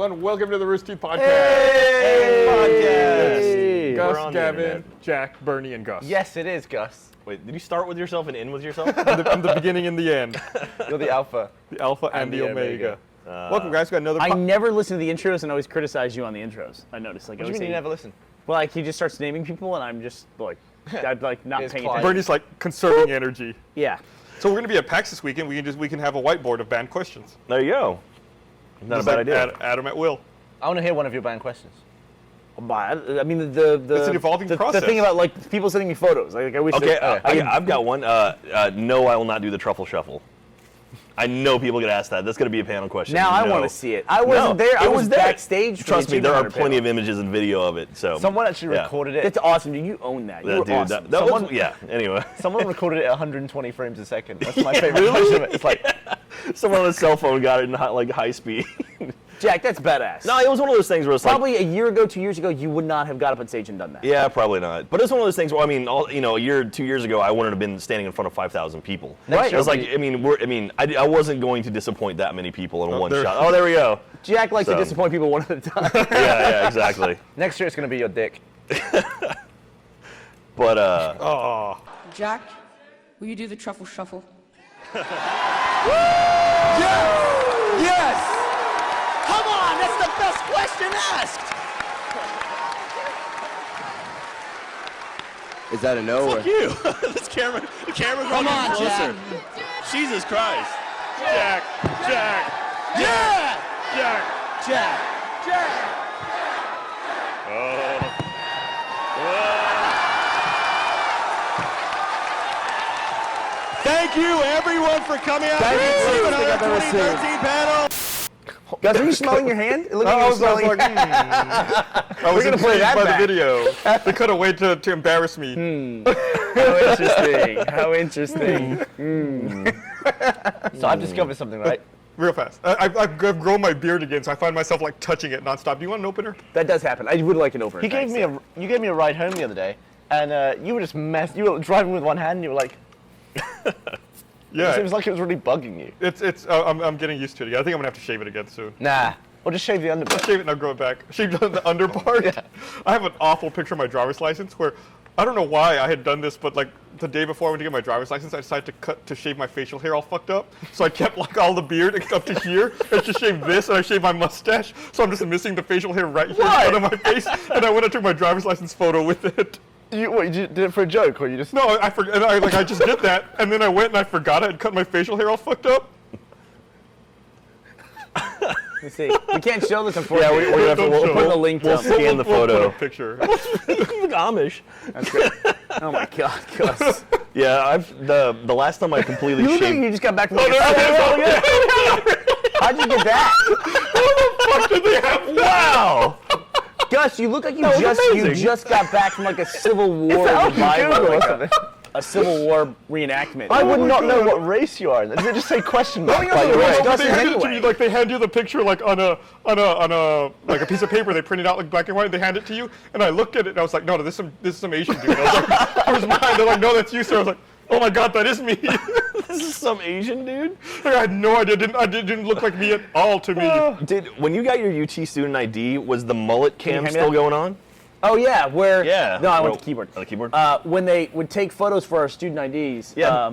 everyone. Welcome to the Rooster Teeth Podcast. Hey! Gus, Gavin, Jack, Burnie, and Gus. Yes, it is, Gus. Wait, did you start with yourself and end with yourself? I'm the beginning and the end. You're the alpha. The alpha and the omega. Welcome, guys. We got another. I never listen to the intros and always criticize you on the intros. I noticed. Like, What do you mean you never listen? Well, like he just starts naming people, and I'm just like, I'm like not It's paying quiet. attention. Bernie's like conserving energy. Yeah. So we're going to be at PAX this weekend. We can have a whiteboard of banned questions. There you go. Not Just a bad like idea. Add them at will. I want to hear one of your band questions. I mean, the It's an evolving the process. thing about like people sending me photos. Like I wish. Okay, that, I've got one. No, I will not do the Truffle Shuffle. I know people get asked that. That's going to be a panel question. now I No. want to see it. I wasn't No, there. I it was there. backstage. For Trust the me, there are Achievement plenty Hunter of images and video of it. So Someone actually yeah. recorded panel. it. It's awesome, dude. You own that. You're dude, awesome. that was, Someone- yeah. Anyway, Someone recorded it at 120 frames a second. That's my favorite version of it. It's like, someone on a cell phone got it in high speed. Jack, that's badass. No, it was one of those things where it's like, Probably a year ago, 2 years ago, you would not have got up on stage and done that. yeah, probably not. But it's one of those things where, I mean, a year, 2 years ago, I wouldn't have been standing in front of 5,000 people. Right. It was like, I wasn't going to disappoint that many people in one there- shot. Oh, there we go. Jack likes to So- disappoint people one at a time. Yeah, exactly. next year it's going to be your dick. But Oh. Jack, will you do the Truffle Shuffle? Yes! Come on, that's the best question asked! Is that a no? Fuck you! The camera's Come on, closer. Jack. Jesus Christ! Jack. Yeah! Jack. Jack! Thank you, everyone, for coming out Thank to you. another I've ever 2013 panel. Guys, are you smelling your hand? It looked like you I were was smelling. like, I was gonna play intrigued that by back. the video. They cut away to embarrass me. How interesting. How interesting. So I've discovered something, right? Real fast. I've grown my beard again, so I find myself like touching it nonstop. Do you want an opener? That does happen. I would like an opener. You gave me a ride home the other day, and you were just you were driving with one hand, and you were like, Yeah. it seems like it was really bugging you. I'm getting used to it again. I think I'm gonna have to shave it again soon. Nah. Or just shave the underbit. Shave it and I'll grow it back. Shave the under part. Yeah. I have an awful picture of my driver's license where I don't know why I had done this, but like the day before I went to get my driver's license, I decided to shave my facial hair all fucked up. So I kept like all the beard up to here. I just shaved this and I shaved my mustache. So I'm just missing the facial hair right here in front of my face. And I went and took my driver's license photo with it. You did it for a joke, or you just? No, I forgot. I just did that, and then I went and I forgot I had cut my facial hair all fucked up. Let's see. We can't show this, unfortunately. Yeah, we're gonna have to. Don't We'll show. put the link We'll down. scan the We'll photo. put a picture. You look Amish. That's great. Oh my God, Gus. Yeah, the last time I completely You look like shaved. you just got back from like How'd you get that? Wow. Gus, you look like you was you amazing. just got back from like a Civil War revival, like a Civil War reenactment. I would not know God. what race you are. Does it just say question mark? you know by the the race. way? Gus They is hand it to anyway. you, like they hand you the picture like on a like a piece of paper. They print it out like black and white. They hand it to you, and I looked at it and I was like, no, this is some Asian dude. I was like, where's mine? They're like, no, that's you, sir. I was like, oh my God, that is me. This is some Asian dude. Like, I had no idea. Didn't look like me at all to me. When you got your UT student ID, was the mullet you cam hand me still that? going on? Oh yeah, where? Yeah. No, I went Well, to keyboard. on the keyboard? When they would take photos for our student IDs, Yeah.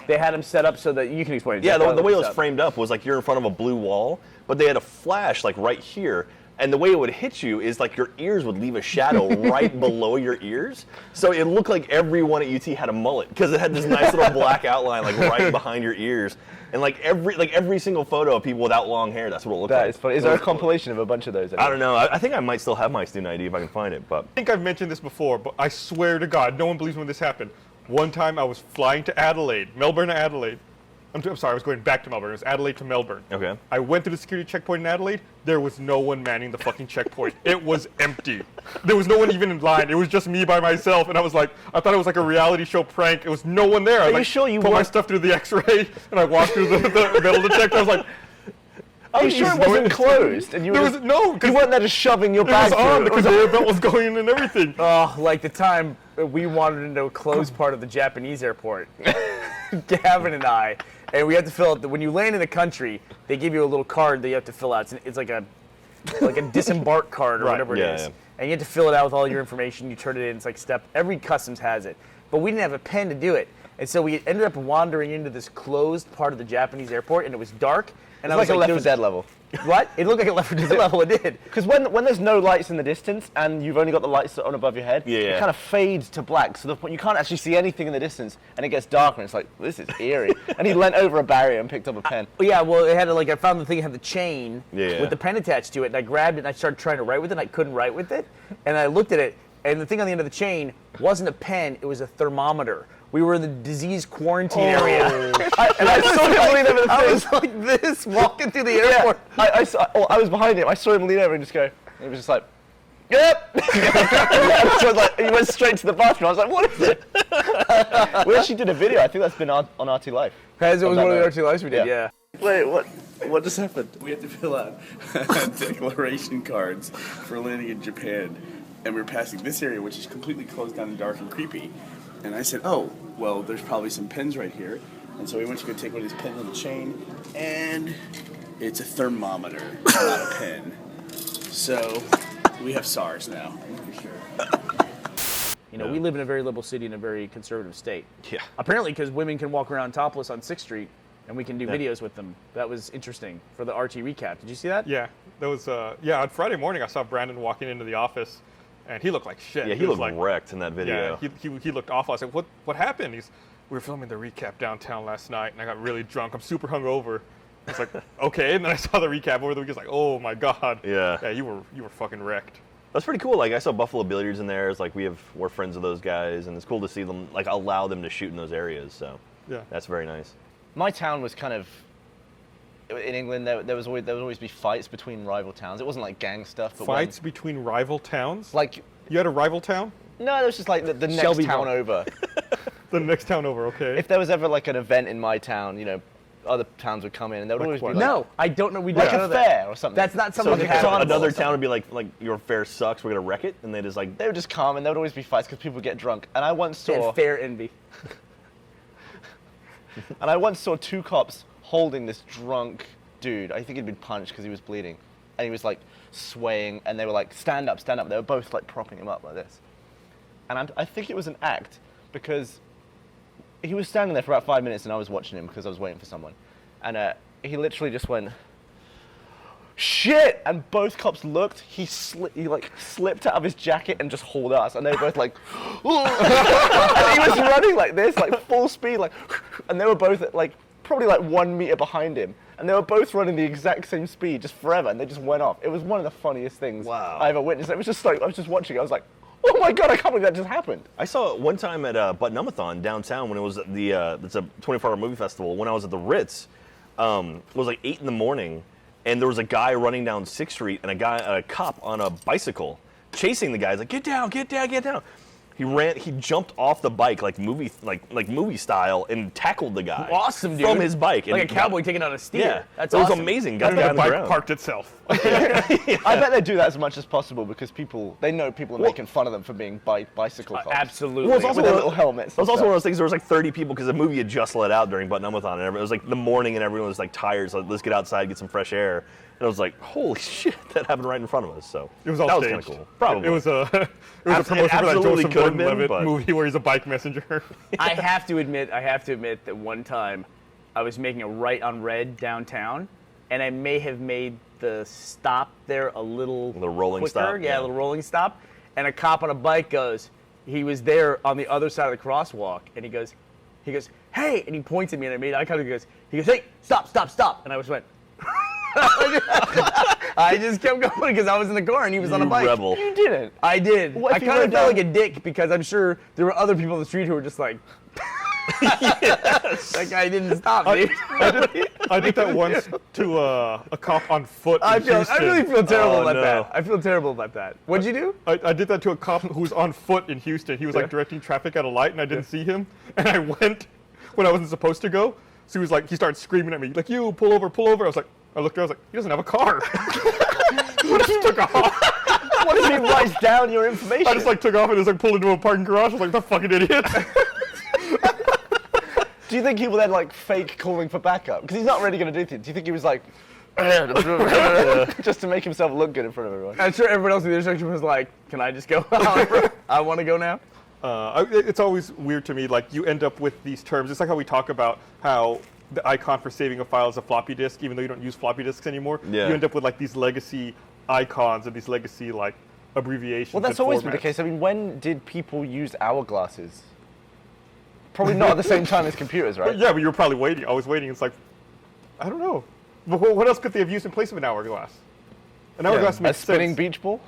they had them set up so that you can explain it. Yeah, Jack, the way it set was up. framed up was like you're in front of a blue wall, but they had a flash like right here. And the way it would hit you is like your ears would leave a shadow right below your ears. So it looked like everyone at UT had a mullet because it had this nice little black outline like right behind your ears. And like every single photo of people without long hair, that's what it looked like. That is funny. Is there a compilation of a bunch of those? I don't know. I think I might still have my student ID if I can find it, but I think I've mentioned this before, but I swear to God, no one believes when this happened. One time I was flying to Adelaide, Melbourne to Adelaide. I'm sorry, I was going back to Melbourne. It was Adelaide to Melbourne. Okay. I went to the security checkpoint in Adelaide. There was no one manning the fucking checkpoint. It was empty. There was no one even in line. It was just me by myself. And I was like, I thought it was like a reality show prank. It was no one there. I you like, sure you put my weren't- stuff through the X-ray, and I walked through the metal detector. I was like, Are you sure it wasn't closed? And you there were was no, because you weren't there just shoving your it bag was on. through. The conveyor belt was going in and everything. Oh, like the time we wandered into a closed part of the Japanese airport, Gavin and I, and we had to fill out when you land in the country, they give you a little card that you have to fill out. It's like a like a disembark card or Right. whatever it Yeah, is. yeah. And you have to fill it out with all your information. You turn it in. It's like every customs has it. But we didn't have a pen to do it. And so we ended up wandering into this closed part of the Japanese airport, and it was dark. And It's like a Left 4 Dead level. What? It looked like a Left 4 Dead level. It did. Because when there's no lights in the distance and you've only got the lights on above your head, Yeah. it kind of fades to black. So you can't actually see anything in the distance, and it gets darker. And it's like, this is eerie. And he leant over a barrier and picked up a pen. Yeah, well, it had I found the thing that had the chain Yeah. with the pen attached to it, and I grabbed it and I started trying to write with it, and I couldn't write with it. And I looked at it, and the thing on the end of the chain wasn't a pen, it was a thermometer. We were in the disease quarantine area. I saw him lean over the I was like this, walking through the airport. I was behind him. I saw him lean over and just go. And he was just like, yep. So he went straight to the bathroom. I was like, what is it? We actually did a video. I think that's been on RT Live. As it was On one of that the RT Lives we did, Yeah. yeah. Wait, what just happened? We had to fill out declaration cards for landing in Japan, and we were passing this area, which is completely closed down and dark and creepy. And I said, oh, well, there's probably some pens right here. And so we went to go take one of these pens on the chain, and it's a thermometer, not a pen. So we have SARS now, for sure. You know, we live in a very liberal city in a very conservative state. Yeah. Apparently, because women can walk around topless on 6th Street, and we can do videos with them. That was interesting for the RT recap. Did you see that? Yeah, that was on Friday morning. I saw Brandon walking into the office, and he looked like shit. Yeah, he was looked wrecked in that video. Yeah, he looked awful. I said, what happened? We were filming the recap downtown last night, and I got really drunk. I'm super hungover. I was like, okay. And then I saw the recap over the weekend. Like, oh my god. Yeah. Yeah, you were fucking wrecked. That's pretty cool. Like I saw Buffalo Billiards in there. It's like we're friends of those guys, and it's cool to see them like allow them to shoot in those areas. So Yeah. that's very nice. My town was kind of in England. There would always be fights between rival towns. It wasn't like gang stuff, but Fights between rival towns. like You had a rival town? no, it was just like the next Shelbyville. town over. The next town over, okay. If there was ever like an event in my town, you know, other towns would come in, and there would always what? be like, No, I don't know. We like don't know a that. fair or something. That's not So something like that a So happens. carnival another or town would something. be like your fair sucks. We're gonna wreck it, and they just like They would just come, and there would always be fights because people would get drunk. And I once saw, And fair envy. two cops holding this drunk dude. I think he'd been punched because he was bleeding, and he was like swaying, and they were like, stand up, stand up. They were both like propping him up like this. And I think it was an act because he was standing there for about 5 minutes, and I was watching him because I was waiting for someone. And he literally just went, shit! And both cops looked. He slipped out of his jacket and just hauled us. And they were both like, and he was running like this, like full speed, like, and they were both at like probably like 1 meter behind him. And they were both running the exact same speed, just forever. And they just went off. It was one of the funniest things I ever witnessed. It was just like I was just watching it. I was like, oh my god, I can't believe that just happened. I saw it one time at Button-Umathon downtown when it was at the it's a 24-hour movie festival. When I was at the Ritz, it was like 8 in the morning, and there was a guy running down 6th Street and a cop on a bicycle chasing the guy. He's like, get down, get down, get down. He jumped off the bike like movie style and tackled the guy. Awesome, dude. From his bike. Like and a cowboy taking on a steer. Yeah, That's it was awesome. amazing. That's Got when down the on the bike ground. parked itself. I bet they do that as much as possible because they know people are making fun of them for being bicycle cops. Absolutely. Well, it's also With their little helmets. It was also one of those things. There was like 30 people because the movie had just let out during Button-Umathon, and it was like the morning, and everyone was like tired. So let's get outside, get some fresh air. And I was like, holy shit, that happened right in front of us. So It was all that was staged. kind of cool. Probably It was a promotion for that absolutely Joseph could have been, Gordon-Levitt but- movie where he's a bike messenger. I have to admit that one time I was making a right on Red downtown, and I may have made the stop there a little rolling quicker. stop, Yeah, yeah. a little rolling stop. And a cop on a bike he was there on the other side of the crosswalk, and he goes, hey, and he points at me, and I made eye contact. He goes, hey, stop, stop, stop. And I just went, I just kept going because I was in the car and he was on a bike. Rebel. You didn't. I did. What I if you kind of were felt down- like a dick because I'm sure there were other people in the street who were just like, that guy didn't stop, dude. I did that once to a cop on foot in I Houston. really feel terrible Oh, about no. that. I feel terrible about that. What'd you do? I did that to a cop who was on foot in Houston. He was like directing traffic at a light, and I didn't see him. And I went when I wasn't supposed to go. So he was like, he started screaming at me, like, you, pull over, pull over. I looked around, I was like, he doesn't have a car. I just took off. What if he writes down your information? I just like took off and just like pulled into a parking garage. I was like, the fucking idiot. Do you think he will then like fake calling for backup? Because he's not really going to do anything. Do you think he was like, just to make himself look good in front of everyone. I'm sure everyone else in the intersection was like, "Can I just go? I want to go now." It's always weird to me, like you end up with these terms. It's like how we talk about how the icon for saving a file is a floppy disk, even though you don't use floppy disks anymore. Yeah. You end up with like these legacy icons and these legacy like abbreviations. Well, that's and always been the formats. case. I mean, when did people use hourglasses? Probably not at the same time as computers, right? Yeah, but you were probably waiting. I was waiting. It's like, I don't know. But what else could they have used in place of an hourglass? An hourglass A makes spinning sense. beach ball?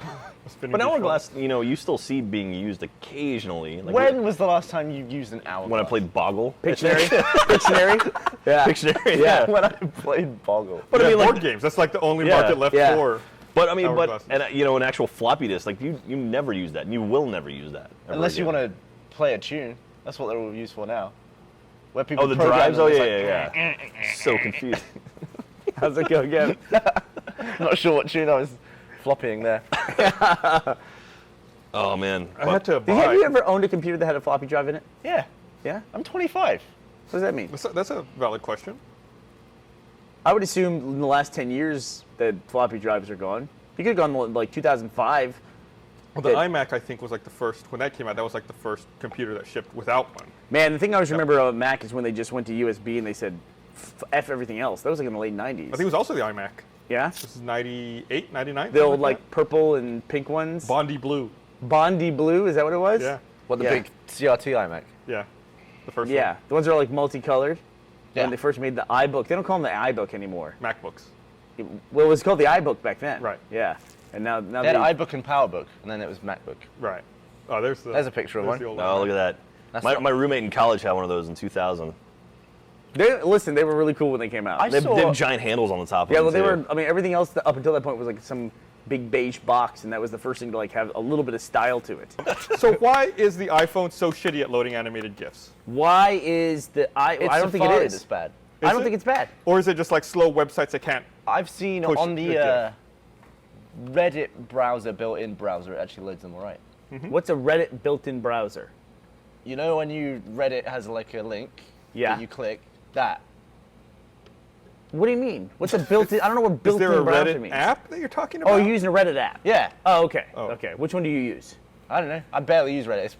A spinning But beach ball. hourglass, you still see being used occasionally. Like When was the last time you used an hourglass? when I played Boggle. Pictionary. Pictionary. Yeah. Pictionary, yeah. When I played Boggle. But I I mean, mean, like- board games. That's like the only Yeah, market left yeah. for. But I mean, Hourglasses. an actual floppy disk, like you never use that, and you will never use that. ever Unless you again. want to play a tune. That's what they're all used for now. Where people Oh, the program drives. them, Oh it's yeah, like, yeah. So confused. How's it go again? Not sure what tune I was floppying there. Oh man. I had to Have buy. you ever owned a computer that had a floppy drive in it? Yeah, Yeah. I'm 25. What does that mean? That's a valid question. I would assume in the last 10 years that floppy drives are gone. You could have gone like 2005. Well, the That- iMac, I think, was like the first, when that came out, that was like the first computer that shipped without one. Man, the thing I always remember about Mac is when they just went to USB and they said, F everything else. That was like in the late 90s. I think it was also the iMac. Yeah? This is 98, 99? The old something like purple and pink ones. that. Bondi Blue. Bondi blue, is that what it was? Yeah, What, the Yeah. big CRT iMac? yeah. The first Yeah, the ones that are like multicolored. Yeah. When they first made the iBook. They don't call them the iBook anymore. one. MacBooks. Well, it was called the iBook back then. Right. Yeah. And now They had iBook and PowerBook, and then it was MacBook. Right. Oh, there's There's a picture of there's one. the old Oh, look at that. That's My, not- my roommate in college had one of those in 2000. Listen, they were really cool when they came out. I They saw- have giant handles on the top of Yeah, them. well, they too. were. I mean, everything else up until that point was like some big beige box, and that was the first thing to like have a little bit of style to it. So why is the iPhone so shitty at loading animated GIFs? Why is the I don't think it Safari is. that's bad. I don't it? think it's bad. Or is it just like slow websites that can't? I've seen Push on the the GIF. Reddit browser, built-in browser, it actually loads them all right. What's a Reddit built-in browser? You know when Reddit has like a link Yeah. that you click? That. What do you mean? What's a built-in? I don't know what Is built-in there a browser Reddit means. app that you're talking about? Oh, you're using a Reddit app. Yeah. Oh, okay. Oh. Okay. Which one do you use? I don't know. I barely use Reddit. It's,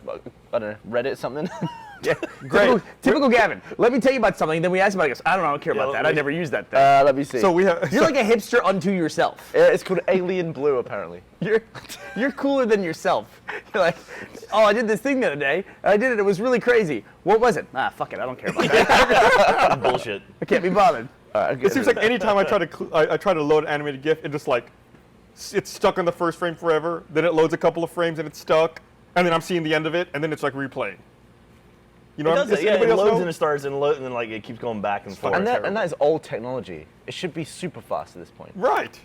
I don't know. Reddit something. Yeah. Great. Typical Gavin. Let me tell you about something. Then we ask him. He goes, I don't know. I don't care about that. I never use that thing. Let me see. So we have. You're like a hipster unto yourself. It's called Alien Blue, apparently. You're cooler than yourself. You're like, oh, I did this thing the other day. I did it. It was really crazy. What was it? Ah, fuck it. I don't care about that. bullshit. I can't be bothered. It seems like anytime I try to I try to load an animated GIF, it just like it's stuck on the first frame forever. Then it loads a couple of frames and it's stuck, and then I'm seeing the end of it, and then it's like replaying. You know, It does does that, yeah, anybody it else loads know? and it starts and then like it keeps going back and forth. And that terrible. is old technology. It should be super fast at this point. Right.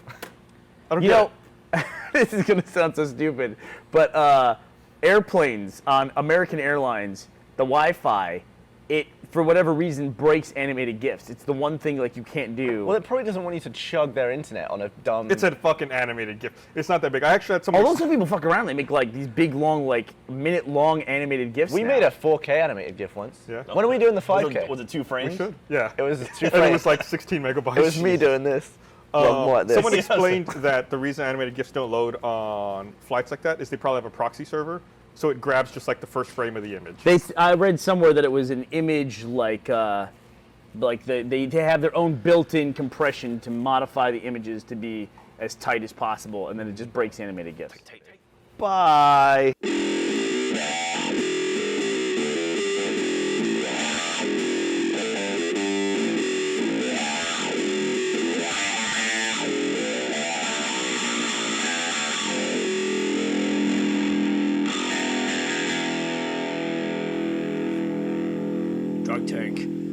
I don't You get know, it. this is going to sound so stupid, but airplanes on American Airlines, the Wi-Fi, it for whatever reason breaks animated GIFs. It's the one thing like you can't do. Well, it probably doesn't want you to chug their internet on a dumb. It's a fucking animated GIF. It's not that big. I actually had Although someone. some people fuck around, they make like these big, long, like minute-long animated GIFs. We now. made a 4K animated GIF once. Yeah. When are we doing the Was 5K? it, was it 2 frames? We should. Yeah. It was 2 And frames. it was like 16 megabytes. It was me doing this. Well, more like this. Someone explained that the reason animated GIFs don't load on flights like that is they probably have a proxy server, so it grabs just like the first frame of the image. I read somewhere that it was an image like they have their own built-in compression to modify the images to be as tight as possible, and then it just breaks animated GIFs. Bye. Dog tank.